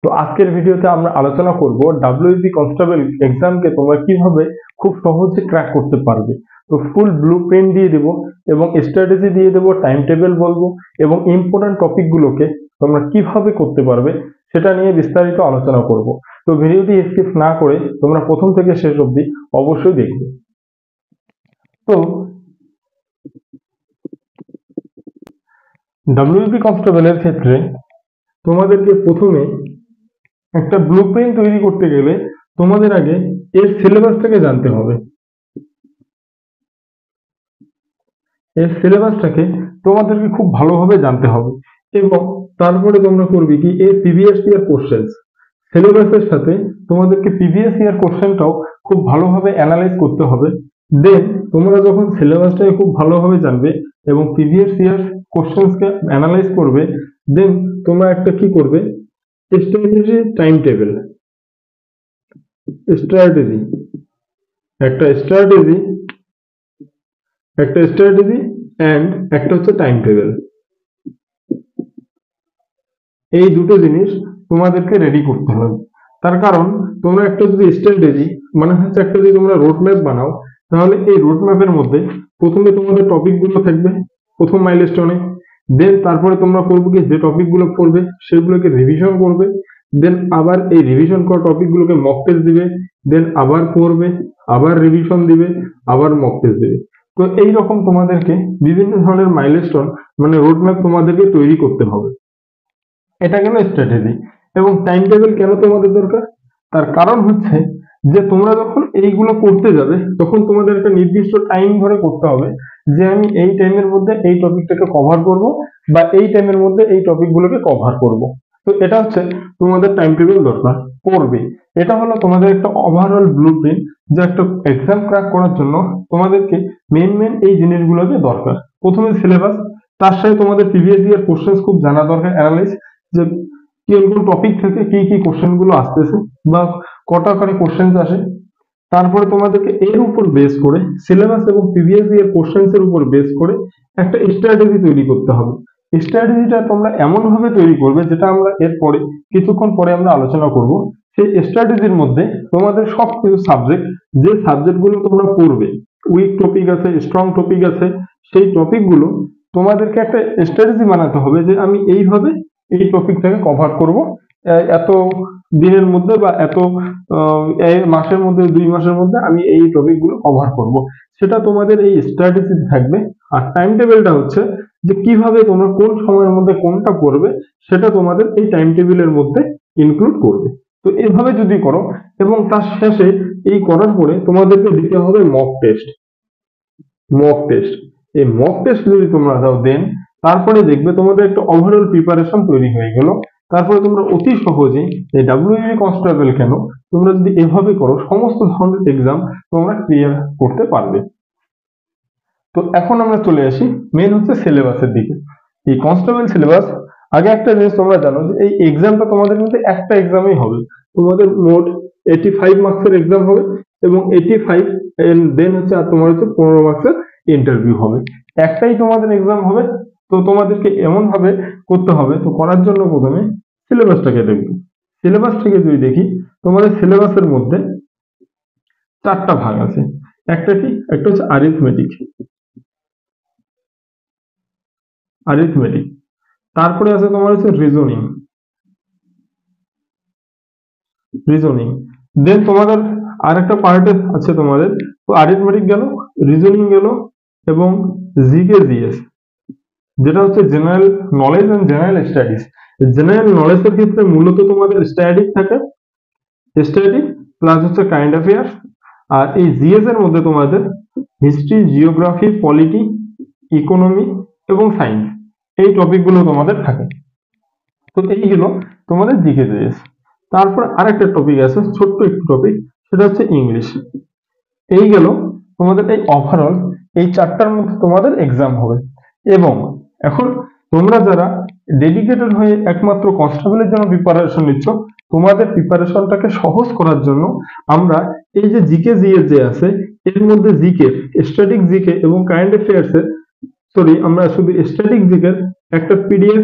তো আজকের ভিডিওতে আমরা আলোচনা করব ডাব্লিউবি কনস্টেবল এক্সামকে তোমরা কিভাবে খুব সহজে ক্র্যাক করতে পারবে। তো ফুল ব্লুপ্রিন্ট দিয়ে দেব এবং স্ট্র্যাটেজি দিয়ে দেব, টাইম টেবিল বলবো এবং ইম্পর্টেন্ট টপিকগুলোকে তোমরা কিভাবে করতে পারবে সেটা নিয়ে বিস্তারিত আলোচনা করব। তো ভিডিওটি স্কিপ না করে তোমরা প্রথম থেকে শেষ অবধি অবশ্যই দেখবে। তো ডাব্লিউবি কনস্টেবলের ক্ষেত্রে তোমাদেরকে প্রথমে একটা ব্লুপ্রিন্ট তৈরি করতে গেলে তোমাদের আগে এর সিলেবাসটাকে জানতে হবে। এর সিলেবাসটাকে তোমাদেরকে খুব ভালোভাবে জানতে হবে এবং তারপরে তোমরা করবে কি এর প্রিভিয়াস ইয়ার কোশ্চেন্স সিলেবাসের সাথে তোমাদেরকে প্রিভিয়াস ইয়ার কোশ্চেনটাও খুব ভালোভাবে অ্যানালাইজ করতে হবে। দেন তোমরা যখন সিলেবাসটাকে খুব ভালোভাবে জানবে এবং প্রিভিয়াস ইয়ার কোশ্চেন্সকে অ্যানালাইজ করবে, দেন তোমরা একটা কি করবে, স্ট্র্যাটেজি, টাইম টেবিল, স্ট্র্যাটেজি, একটা স্ট্র্যাটেজি এন্ড একটা হচ্ছে টাইম টেবিল। এই দুটো জিনিস তোমাদেরকে রেডি করতে হবে। তার কারণ তোমরা একটা যদি স্ট্র্যাটেজি মানে হচ্ছে একটা যদি তোমরা রোড ম্যাপ বানাও, তাহলে এই রোড ম্যাপের মধ্যে প্রথমে তোমাদের টপিকগুলো থাকবে প্রথম মাইলস্টোনে। দেন তারপরে তোমরা করবে কি, যে টপিকগুলো পড়বে সেগুলোকে রিভিশন করবে। দেন আবার এই রিভিশন করা টপিকগুলোকে মক টেস্ট দিবে। দেন আবার পড়বে, আবার রিভিশন দিবে, আবার মক টেস্ট দিবে। তো এইরকম তোমাদেরকে বিভিন্ন ধরনের মাইলস্টোন মানে রোড ম্যাপ তোমাদেরকে তৈরি করতে হবে। এটা কেন স্ট্র্যাটেজি এবং টাইম টেবিল কেন তোমাদের দরকার? তার কারণ হচ্ছে যে তোমরা যখন এইগুলো করতে যাবে তখন তোমাদের একটা নির্দিষ্ট টাইম ধরে করতে হবে যে আমি এই টাইমের মধ্যে এই টপিকটাকে কভার করব বা এই টাইমের মধ্যে এই টপিকগুলোকে কভার করব। তো এটা হচ্ছে তোমাদের টাইম টেবিল দরকার পড়বে। এটা হলো তোমাদের একটা ওভারঅল ব্লুপ্রিন্ট যে একটা এক্সাম ক্র্যাক করার জন্য তোমাদেরকে মেন এই জিনিসগুলোকে দরকার। প্রথমে সিলেবাস, তার সাথে তোমাদের প্রিভিয়াস ইয়ার কোশ্চেন খুব জানা দরকার, অ্যানালাইজ যে কোন টপিক থেকে কি কোশ্চেন গুলো আসতেছে বা কটা করে কোশ্চেন আসে। তারপরে তোমাদেরকে এর উপর বেস করে সিলেবাস এবং প্রিভিয়াস ইয়ার কোশ্চেন্স এর উপর বেস করে একটা স্ট্র্যাটেজি তৈরি করতে হবে। স্ট্র্যাটেজিটা তোমরা এমন ভাবে তৈরি করবে যেটা আমরা এরপরে কিছুক্ষণ পরে আমরা আলোচনা করব। সেই স্ট্র্যাটেজির মধ্যে তোমাদের সব কিছু সাবজেক্ট, যে সাবজেক্টগুলো তোমরা পড়বে, উইক টপিক আছে, স্ট্রং টপিক আছে, সেই টপিকগুলো তোমাদেরকে একটা স্ট্র্যাটেজি বানাতে হবে যে আমি এইভাবে এই টপিকটাকে কভার করব এত দিনের মধ্যে বা এত মাসের মধ্যে, 2 মাসের মধ্যে আমি এই টপিকগুলো কভার করব। সেটা তোমাদের এই স্ট্র্যাটেজি থাকবে। আর টাইম টেবিলটা হচ্ছে যে কিভাবে তোমরা কোন সময়ের মধ্যে কোনটা করবে সেটা তোমাদের এই টাইম টেবিলের মধ্যে ইনক্লুড করবে। তো এভাবে যদি করো এবং তার শেষে এই করার পরে তোমাদেরকে দিতে হবে মক টেস্ট। এই মক টেস্ট যদি তোমরা দাও, দেন তারপরে দেখবে তোমাদের একটা ওভারঅল প্রিপারেশন তৈরি হয়ে গেল। তারপরে তোমরা অতি সহজেই এই ডাব্লিউবি কনস্টেবল কেন তোমরা যদি এভাবে করো সমস্ত ধরনের এক্সাম তোমরা ক্লিয়ার করতে পারবে। তো এখন আমরা চলে আসি মেন হচ্ছে সিলেবাসের দিকে। এই কনস্টেবল সিলেবাস, আগে একটা জিনিস তোমরা জানো যে এই এক্সামটা তোমাদের মধ্যে একটা এক্সামই হবে। তোমাদের মোট 85 মার্কসের এক্সাম হবে এবং 85 দেন হচ্ছে আর তোমার হচ্ছে 15 মার্কসের ইন্টারভিউ হবে। একটাই তোমাদের এক্সাম হবে। তো তোমাদেরকে এমন ভাবে করতে হবে। তো করার জন্য প্রথমে সিলেবাসটাকে দেখবো। সিলেবাসটাকে যদি দেখি, তোমাদের সিলেবাসের মধ্যে 4টা ভাগ আছে। একটা হচ্ছে অ্যারিথমেটিক, তারপরে আছে তোমার হচ্ছে রিজনিং, দেন তোমাদের আরেকটা পার্ট আছে তোমাদের। তো অ্যারিথমেটিক গেল, রিজনিং গেল এবং জিকে জিএস, যেটা হচ্ছে general knowledge and general studies. General নলেজের ক্ষেত্রে মূলত তোমাদের স্ট্যাটিক থাকে, স্ট্যাটিক প্লাস হচ্ছে কারেন্ট অ্যাফেয়ার্স। আর এই জিএস এর মধ্যে তোমাদের হিস্ট্রি, জিওগ্রাফি, পলিটি, ইকোনমি এবং সায়েন্স, এই টপিকগুলো তোমাদের থাকে। তো এইগুলো তোমাদের জিকে জিএস। তারপর আরেকটা টপিক আছে, ছোট্ট একটু টপিক, সেটা হচ্ছে ইংলিশ। এই গেল তোমাদের এই ওভারঅল এই 4টার মধ্যে তোমাদের এক্সাম হবে। এবং এখন তোমরা যারা ডেডিকেটেড হয়ে একমাত্র কনস্টেবলের জন্য প্রিপারেশন নিচ্ছ, তোমাদের প্রিপারেশনটাকে সহজ করার জন্য আমরা এই যে জিকে জিএস যে আছে এর মধ্যে জিকে, স্ট্যাটিক জিকে এবং কারেন্ট অ্যাফেয়ার্স এর আমরা শুধু স্ট্যাটিক জিকে একটা পিডিএফ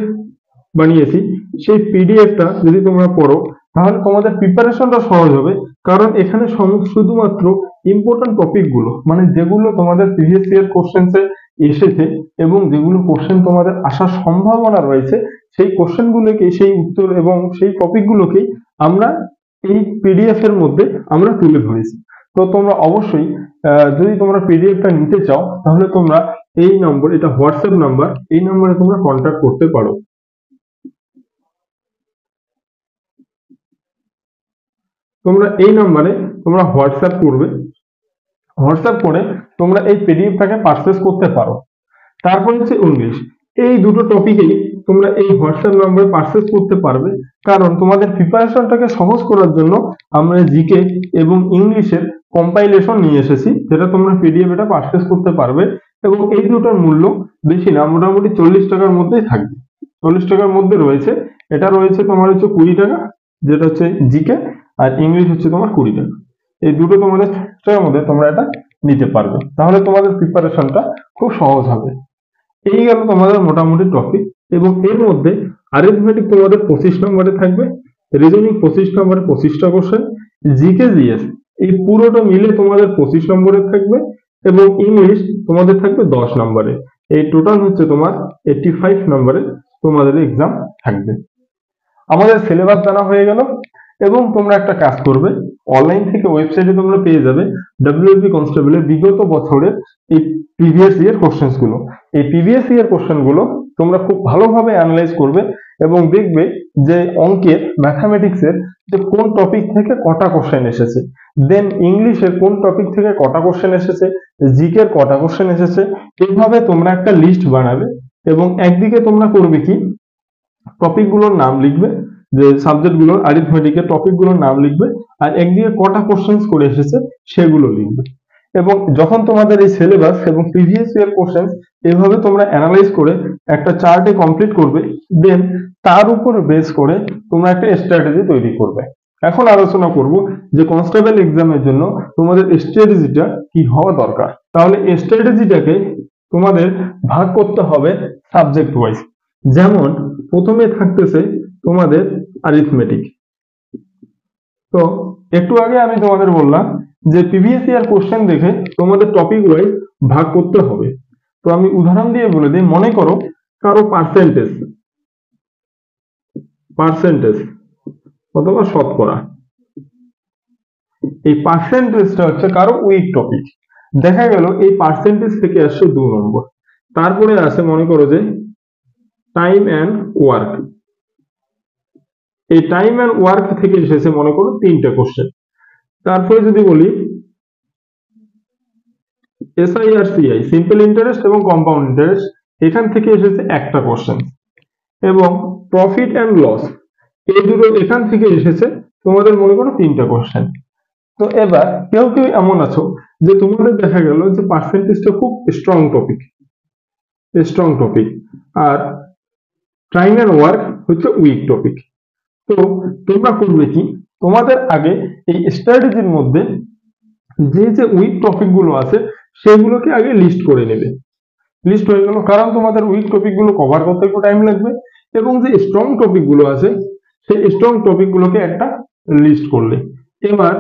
বানিয়েছি সেই পিডিএফটা যদি তোমরা পড়ো তাহলে তোমাদের প্রিপারেশনটা সহজ হবে। কারণ এখানে শুধুমাত্র ইম্পর্টেন্ট টপিক গুলো, মানে যেগুলো তোমাদের প্রিভিয়াস ইয়ার কোশ্চেন্সে এসেছে এবং যেগুলো কোশ্চেন তোমাদের আসার সম্ভাবনা রয়েছে, সেই কোশ্চেন গুলোকে, সেই উত্তর এবং সেই টপিক গুলোকেই আমরা এই পিডিএফ এর মধ্যে আমরা তুলে ধরেছি। তো তোমরা অবশ্যই যদি তোমরা পিডিএফটা নিতে চাও তাহলে তোমরা এই নম্বর, এটা হোয়াটসঅ্যাপ নাম্বার, এই নম্বরে তোমরা কন্ট্যাক্ট করতে পারো। তোমরা এই নাম্বারে তোমরা হোয়াটসঅ্যাপ করবে, হোয়াটসঅ্যাপ করে তোমরা এই পিডিএফটাকে পারচেজ করতে পারো। তারপর হচ্ছে ইংলিশ, এই দুটো টপিকেই তোমরা এই হোয়াটসঅ্যাপ নাম্বারে পারচেজ করতে পারবে। কারণ তোমাদের প্রিপারেশনটাকে সহজ করার জন্য আমরা জিকে এবং ইংলিশের কম্পাইলেশন নিয়ে এসেছি, যেটা তোমরা পিডিএফ এটা পারচেজ করতে পারবে। এবং এই দুটোর মূল্য বেশি না, মোটামুটি 40 টাকার মধ্যেই থাকবে, 40 টাকার মধ্যে রয়েছে। এটা রয়েছে তোমার হচ্ছে 20 টাকা, যেটা হচ্ছে জিকে, আর ইংলিশ হচ্ছে তোমার 20 টাকা। এই দুটো তোমাদের মধ্যে তোমরা এটা নিতে পারবে, তাহলে তোমাদের প্রিপারেশনটা খুব সহজ হবে। এই গেল তোমাদের মোটামুটি টপিক। এবং এর মধ্যে অ্যারিথমেটিক তোমাদের 25 নম্বরে থাকবে, রিজনিং 25 নম্বরে 25টা কোশ্চেন, জিকে জিএস এই পুরোটা মিলে তোমাদের 25 নম্বরে থাকবে, এবং ইংলিশ তোমাদের থাকবে 10 নম্বরে। এই টোটাল হচ্ছে তোমার 85 নম্বরে তোমাদের এক্সাম থাকবে। আমাদের সিলেবাস জানা হয়ে গেল। এবং তোমরা একটা কাজ করবে, অনলাইন থেকে ওয়েবসাইটে তোমরা পেয়ে যাবে ডব্লিউপি কনস্টেবলের বিগত বছরের এই প্রিভিয়াস ইয়ার কোশ্চেন গুলো। এই প্রিভিয়াস ইয়ার কোশ্চেন গুলো তোমরা খুব ভালোভাবে অ্যানালাইজ করবে এবং দেখবে যে অঙ্কের, ম্যাথামেটিক্সের যে কোন টপিক থেকে কটা কোশ্চেন এসেছে, দেন ইংলিশের কোন টপিক থেকে কটা কোশ্চেন এসেছে, জিকের কটা কোশ্চেন এসেছে। এইভাবে তোমরা একটা লিস্ট বানাবে এবং একদিকে তোমরা করবে কি, টপিক গুলোর নাম লিখবে, যে সাবজেক্ট গুলোর অ্যারিথমেটিকের টপিক গুলোর নাম লিখবে, আর একদিকে কটা কোশ্চেন করে এসেছে সেগুলো লিখবে। এবং যখন তোমাদের এই সিলেবাস এবং প্রিভিয়াস ইয়ার কোশ্চেন এভাবে তোমরা অ্যানালাইজ করে একটা চার্টে কমপ্লিট করবে, দেন তার উপর বেস করে তোমরা একটা স্ট্র্যাটেজি তৈরি করবে। এখন আলোচনা করব যে কনস্টেবল এক্সামের জন্য তোমাদের স্ট্র্যাটেজিটা কি হওয়া দরকার। তাহলে এই স্ট্র্যাটেজিটাকে তোমাদের ভাগ করতে হবে সাবজেক্ট ওয়াইজ। যেমন প্রথমে থাকতেছে তোমাদের অ্যারিথমেটিক। তো একটু আগে আমি তোমাদের বললাম যে প্রিভিয়াস ইয়ার কোশ্চেন দেখে তোমাদের টপিক ওয়াইজ ভাগ করতে হবে। তো আমি উদাহরণ দিয়ে বলে দিই, মনে করো কারো পার্সেন্টেজ অথবা শতকরা, এই পার্সেন্টেজটা হচ্ছে কারো উইক টপিক। দেখা গেল এই পার্সেন্টেজ থেকে আসছে 2 নম্বর। তারপরে আসে মনে করো যে টাইম অ্যান্ড ওয়ার্ক, এই টাইম অ্যান্ড ওয়ার্ক থেকে এসেছে মনে করো 3টে কোশ্চেন। তারপরে যদি বলি এসআই আর সিআই, সিম্পল ইন্টারেস্ট এবং কম্পাউন্ড ইন্টারেস্ট, এখান থেকে এসেছে একটা কোশ্চেন। এবং প্রফিট অ্যান্ড লস, এই দুটো এখান থেকে এসেছে তোমাদের মনে করো 3টা কোশ্চেন। তো এবার কেউ কেউ এমন আছো যে তোমাদের দেখা গেল যে পার্সেন্টেজটা খুব স্ট্রং টপিক, আর টাইম অ্যান্ড ওয়ার্ক হচ্ছে উইক টপিক। তো তোমরা করবে কি, তোমাদের আগে এই স্ট্র্যাটেজির মধ্যে যে উইক টপিক গুলো আছে সেগুলোকে আগে লিস্ট করে নেবে। লিস্ট হয়ে গেল, কারণ তোমাদের উইক টপিক গুলো কভার করতে একটু টাইম লাগবে, এবং যে স্ট্রং টপিক গুলো আছে সেই স্ট্রং টপিক গুলোকে একটা লিস্ট করলে। এবার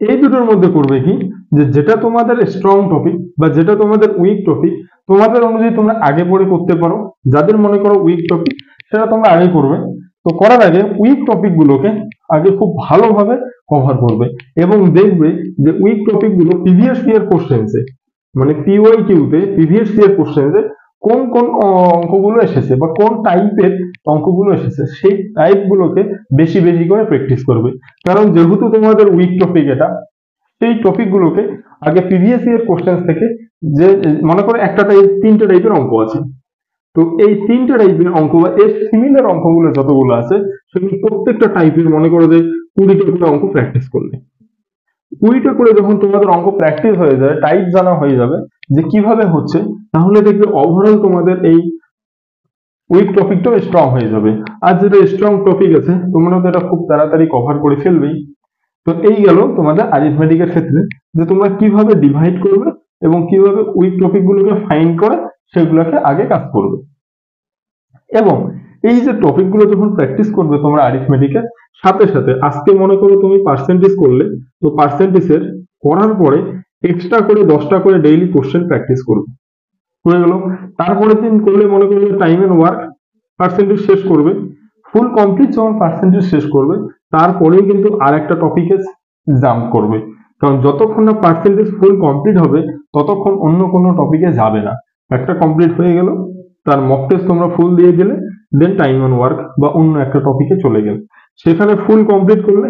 এই দুটোর মধ্যে করবে কি, যে যেটা তোমাদের স্ট্রং টপিক বা যেটা তোমাদের উইক টপিক, তোমাদের অনুযায়ী তোমরা আগে পড়ে করতে পারো। যাদের মনে করো উইক টপিক সেটা তোমরা আগে করবে। তো করার আগে উইক টপিক গুলোকে আগে খুব ভালোভাবে কভার করবে এবং দেখবে যে উইক টপিক গুলো প্রিভিয়াস ইয়ার কোশ্চেন্সে, মানে পিওয়াইকিউতে প্রিভিয়াস ইয়ার কোশ্চেন্সে কোন কোন অঙ্কগুলো এসেছে বা কোন টাইপের অঙ্কগুলো এসেছে, সেই টাইপ গুলোকে বেশি বেশি করে প্র্যাকটিস করবে। কারণ যেহেতু তোমাদের উইক টপিক এটা, সেই টপিক গুলোকে আগে প্রিভিয়াস ইয়ার কোশ্চেন থেকে, যে মনে করো একটা টাইপ 3টে টাইপের অঙ্ক আছে, তো এই 3টে টাইপের অঙ্ক বা এর সিমিলার অঙ্কগুলো যতগুলো আছে সেগুলো প্রত্যেকটা টাইপের মনে করো যে 20টা করে অঙ্ক প্র্যাকটিস করলে, 20টা করে যখন তোমাদের অঙ্ক প্র্যাকটিস হয়ে যায়, টাইপ জানা হয়ে যাবে যে কিভাবে হচ্ছে, তাহলে দেখবে ওভারঅল তোমাদের এই উইক টপিকটাও স্ট্রং হয়ে যাবে। আর যেটা স্ট্রং টপিক আছে তোমরা তো এটা খুব তাড়াতাড়ি কভার করে ফেলবেই। তো এই গেল তোমাদের অ্যারিথমেটিকের ক্ষেত্রে, যে তোমরা কিভাবে ডিভাইড করবে এবং কিভাবে উইক টপিক গুলোকে ফাইন্ড করে সেগুলোকে আগে কাজ করবে। এবং এই যে টপিকগুলো যখন প্র্যাকটিস করবে তোমরা অ্যারিথমেটিকের সাথে সাথে, আজকে মনে করো তুমি পার্সেন্টেজ করলে, তো পার্সেন্টেজের করার পরে এক্সট্রা করে 10টা করে ডেইলি কোশ্চেন প্র্যাকটিস করবে, হয়ে গেল। তারপরে দিন করলে মনে করলে টাইম এন্ড ওয়ার্ক পার্সেন্টেজ শেষ করবে, ফুল কমপ্লিট যখন পার্সেন্টেজ শেষ করবে তারপরেই কিন্তু আর একটা টপিকে জাম্প করবে, কারণ যতক্ষণ না পার্সেন্টেজ ফুল কমপ্লিট হবে ততক্ষণ অন্য কোনো টপিকে যাবে না। একটা কমপ্লিট হয়ে গেল, তার মক টেস্ট তোমরা ফুল দিয়ে দিলে, দেন টাইম অন ওয়ার্ক বা অন্য একটা টপিকে চলে গেলে, সেখানে ফুল কমপ্লিট করলে,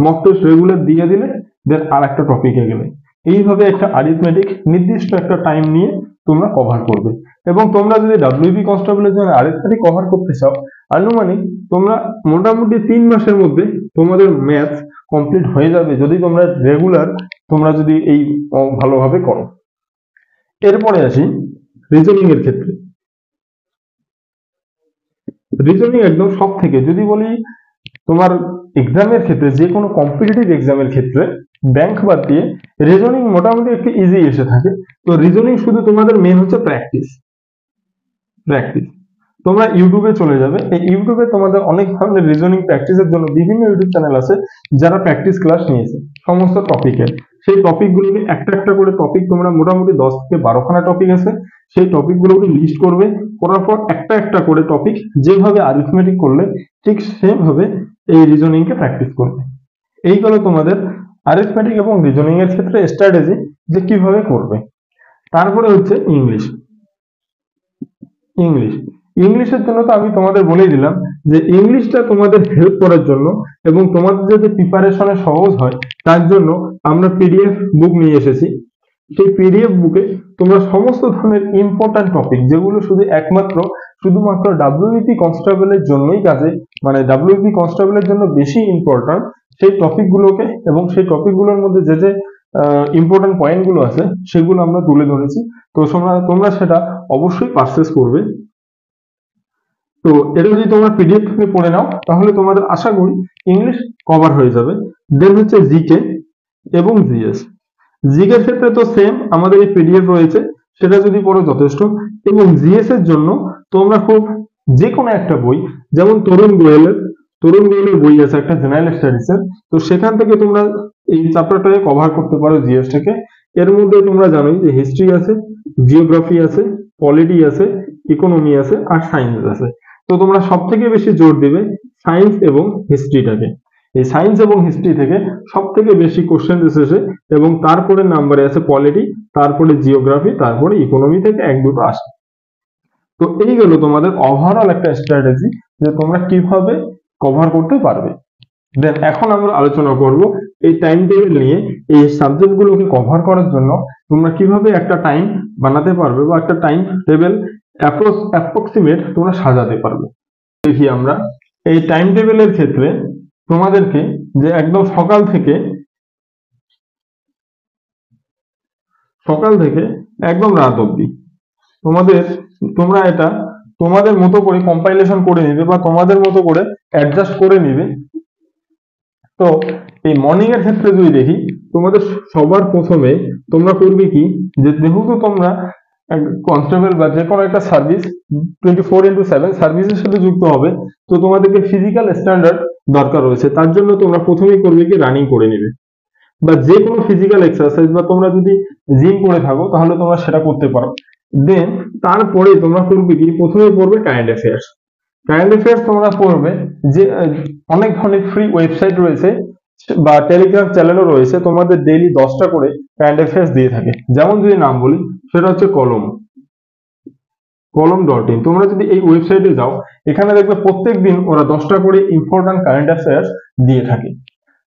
মক টেস্ট রেগুলার দিয়ে দিলে, দেন আর একটা টপিকে গেলে। এইভাবে একটা অ্যারিথমেটিক নির্দিষ্ট একটা টাইম নিয়ে তোমরা কভার করবে। এবং তোমরা যদি ডাব্লিউবি কনস্টেবলের জন্য অ্যারিথমেটিক কভার করতে চাও, আনুমানিক তোমরা মোটামুটি 3 মাসের মধ্যে তোমাদের ম্যাথ কমপ্লিট হয়ে যাবে, যদি তোমরা রেগুলার তোমরা যদি এই ভালোভাবে করো। এরপরে আসি রিজনিং এর ক্ষেত্রে। রিজনিং একদম সব থেকে, যদি বলি তোমার এক্সামের ক্ষেত্রে, যে কোনো কম্পিটিটিভ এক্সামের ক্ষেত্রে ব্যাংক বাদ দিয়ে রিজনিং মোটামুটি একটু ইজি এসে থাকে। তো রিজনিং শুধু তোমাদের মেন হচ্ছে প্র্যাকটিস। তোমরা ইউটিউবে চলে যাবে, এই ইউটিউবে তোমাদের অনেক ধরনের রিজনিং প্র্যাকটিসের জন্য বিভিন্ন ইউটিউব চ্যানেল আছে যারা প্র্যাকটিস ক্লাস নিয়েছে সমস্ত টপিকের। সেই টপিকগুলোকে একটা একটা করে টপিক, তোমরা মোটামুটি 10 থেকে 12খানা টপিক আছে, সেই টপিকগুলোকে লিস্ট করবে, করার পর একটা একটা করে টপিক যেভাবে অ্যারিথমেটিক করলে ঠিক সেভাবে এই রিজনিংকে প্র্যাকটিস করবে। এই হলো তোমাদের অ্যারিথমেটিক এবং রিজনিং এর ক্ষেত্রে স্ট্র্যাটেজি যে কিভাবে করবে। তারপরে হচ্ছে ইংলিশ। ইংলিশের জন্য তো আমি তোমাদের বলেই দিলাম যে ইংলিশটা তোমাদের হেল্প করার জন্য এবং তোমাদের যাতে প্রিপারেশনে সহজ হয় তার জন্য আমরা পিডিএফ বুক নিয়ে এসেছি। সেই পিডিএফ বুকে তোমরা সমস্ত ধরনের ইম্পর্টেন্ট টপিক, যেগুলো শুধুমাত্র ডাব্লিউবিপি কনস্টেবলের জন্যই কাজে, মানে ডাব্লিউবিপি কনস্টেবলের জন্য বেশি ইম্পর্টেন্ট, সেই টপিকগুলোকে এবং সেই টপিকগুলোর মধ্যে যে যে ইম্পর্টেন্ট পয়েন্টগুলো আছে সেগুলো আমরা তুলে ধরেছি। তো তোমরা সেটা অবশ্যই পারচেজ করবে। তো এটা যদি তোমরা পিডিএফ থেকে পড়ে নাও তাহলে তোমাদের আশা করি ইংলিশ কভার হয়ে যাবে। দেন হচ্ছে জিকে এবং জিএস। জিকে ক্ষেত্রে তো সেম, আমাদের এই পিডিএফ রয়েছে, সেটা যদি পড়ো যথেষ্ট। এবং জিএস এর জন্য তোমরা খুব যে কোনো একটা বই, যেমন তরুণ গোয়েলের বই আছে একটা জেনারেল স্টাডিজ এর, তো সেখান থেকে তোমরা এই চ্যাপ্টারটাকে কভার করতে পারো জিএস থেকে। এর মধ্যে তোমরা জানোই যে হিস্ট্রি আছে, জিওগ্রাফি আছে, পলিটি আছে, ইকোনমি আছে আর সায়েন্স আছে। তো তোমরা সব থেকে বেশি জোর দিবে সায়েন্স এবং হিস্ট্রিটাকে। এই সায়েন্স এবং হিস্ট্রি থেকে সব থেকে বেশি কোশ্চেন এসেছে এবং তারপরে নাম্বারে আছে পলিটি, তারপরে জিওগ্রাফি, তারপরে ইকোনমি থেকে 1-2টো আসে। তো এই গেল তোমাদের ওভারঅল একটা স্ট্র্যাটেজি যে তোমরা কিভাবে কভার করতে পারবে। দেন এখন আমরা আলোচনা করব এই টাইম টেবিল নিয়ে, এই সাবজেক্টগুলোকে কভার করার জন্য তোমরা কিভাবে একটা টাইম বানাতে পারবে বা একটা টাইম টেবিল অ্যাপ্রক্সিমেট তোমরা সাজাতে পারবে। দেখি আমরা এই টাইম টেবিলের ক্ষেত্রে তোমাদেরকে যে একদম সকাল থেকে একদম রাত অবধি তোমরা এটা তোমাদের মতো করে কম্পাইলেশন করে নিবে বা তোমাদের মতো করে অ্যাডজাস্ট করে নিবে। তো এই মর্নিং এর ক্ষেত্রে যদি দেখি, তোমাদের সবার প্রথমে তোমরা করবে কি, যে যেহেতু তোমরা কনস্টেবল বা যে কোনো একটা সার্ভিস 24/7 সার্ভিসের সাথে যুক্ত হবে, তো তোমাদেরকে ফিজিক্যাল স্ট্যান্ডার্ড দরকার রয়েছে। তার জন্য তোমরা প্রথমেই করবে কি, রানিং করে নিবে বা যে কোনো ফিজিক্যাল এক্সারসাইজ, বা তোমরা যদি জিম করে থাকো তাহলে তোমরা সেটা করতে পারো। দেন তারপরে তোমরা করবে কি, প্রথমে পড়বে কারেন্ট অ্যাফেয়ার্স। তোমরা পড়বে যে অনেক ধরনের ফ্রি ওয়েবসাইট রয়েছে বা টেলিগ্রাম চ্যানেলও রয়েছে, তোমাদের ডেইলি 10টা করে কারেন্ট অ্যাফেয়ার্স দিয়ে থাকে। যেমন যদি নাম বলি, সেটা হচ্ছে কলম.in। তোমরা যদি এই ওয়েবসাইটে যাও, এখানে দেখবে প্রত্যেক দিন ওরা 10টা করে ইম্পর্টেন্ট কারেন্ট অ্যাফেয়ার্স দিয়ে থাকে।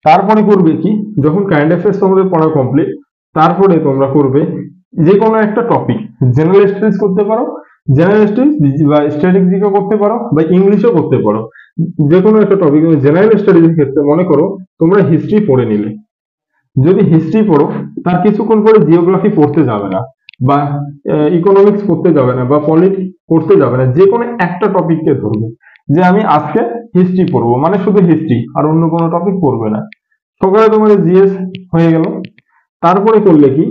তারপরে করবে কি, যখন কারেন্ট অ্যাফেয়ার্স তোমাদের পড়া কমপ্লিট, তারপরে তোমরা করবে যে কোনো একটা টপিক, জেনারেল স্টাডিজ করতে পারো, জেনারেল স্টাডিজ বা স্ট্যাটিক জিকে করতে পারো বা ইংলিশও করতে পারো। যে কোনো একটা টপিক, জেনারেল স্টাডিজের ক্ষেত্রে মনে করো তোমরা হিস্ট্রি পড়ে নিলে, যদি হিস্ট্রি পড়ো তার কিছুক্ষণ পরে জিওগ্রাফি পড়তে যাবে না বা ইকোনমিক্স পড়তে যাবে না বা পলিটি পড়তে যাবে না, যে কোনো একটা টপিককে ধরবে যে আমি আজকে হিস্ট্রি পড়বো, মানে শুধু হিস্ট্রি আর অন্য কোনো টপিক পড়বে না। সকালে তোমাদের জিএস হয়ে গেল। তারপরে করলে কি,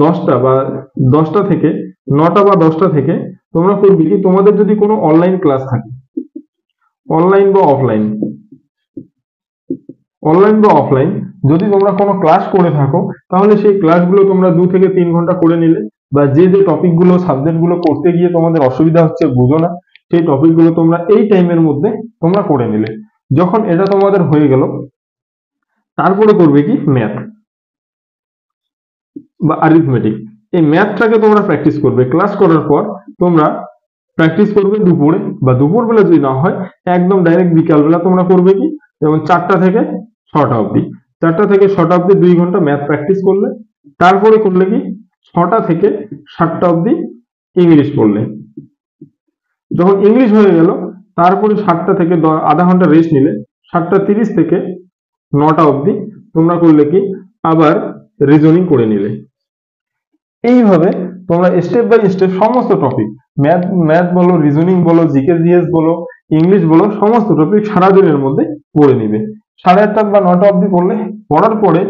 10টা থেকে 9টা বা 10টা থেকে তোমরা করবে কি, তোমাদের যদি কোনো অনলাইন ক্লাস থাকে, অনলাইন বা অফলাইন, অনলাইন বা অফলাইন যদি তোমরা কোনো ক্লাস করে থাকো তাহলে সেই ক্লাসগুলো তোমরা 2 থেকে 3 ঘন্টা করে নিলে, বা যে যে টপিকগুলো সাবজেক্টগুলো করতে গিয়ে তোমাদের অসুবিধা হচ্ছে, বুঝো না, সেই টপিকগুলো তোমরা এই টাইমের মধ্যে তোমরা করে নিলে। যখন এটা তোমাদের হয়ে গেল, তারপরে করবে কি ম্যাথ বা অ্যারিথমেটিক। এই ম্যাথটাকে তোমরা প্র্যাকটিস করবে ক্লাস করার পর। তোমরা প্র্যাকটিস করবে দুপুরে, বা দুপুরবেলা যদি না হয় একদম ডাইরেক্ট বিকালবেলা তোমরা করবে কি, যেমন 4টা থেকে 6টা অবধি, 4টা থেকে 6টা অবধি 2 ঘন্টা ম্যাথ প্র্যাকটিস করলে। তারপরে করলে কি 6টা থেকে 7টা অবধি ইংলিশ পড়লে। যখন ইংলিশ হয়ে গেল, তারপরে 7টা থেকে আধা ঘন্টা রেস্ট নিলে, 7টা 30 থেকে 9টা অবধি তোমরা করলে কি আবার রিজনিং করে নিলে। এইভাবে তোমরা স্টেপ বাই স্টেপ সমস্ত টপিক, ম্যাথ ম্যাথ বলো, রিজনিং বলো, জিকে জিএস বলো, ইংলিশ বলো, সমস্ত টপিক সারাদিনের মধ্যে পড়ে নিবে। 8:30 বা 9টা অবধি পড়লে, পড়ার পরে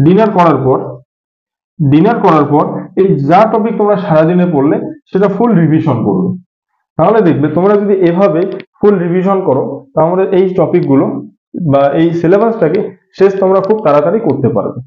ডিনার করার পর এই যা টপিক তোমরা সারাদিনে পড়লে সেটা ফুল রিভিশন করবে। তাহলে দেখবে তোমরা যদি এভাবে ফুল রিভিশন করো, তাহলে এই টপিকগুলো বা এই সিলেবাসটাকে শেষ তোমরা খুব তাড়াতাড়ি করতে পারবে।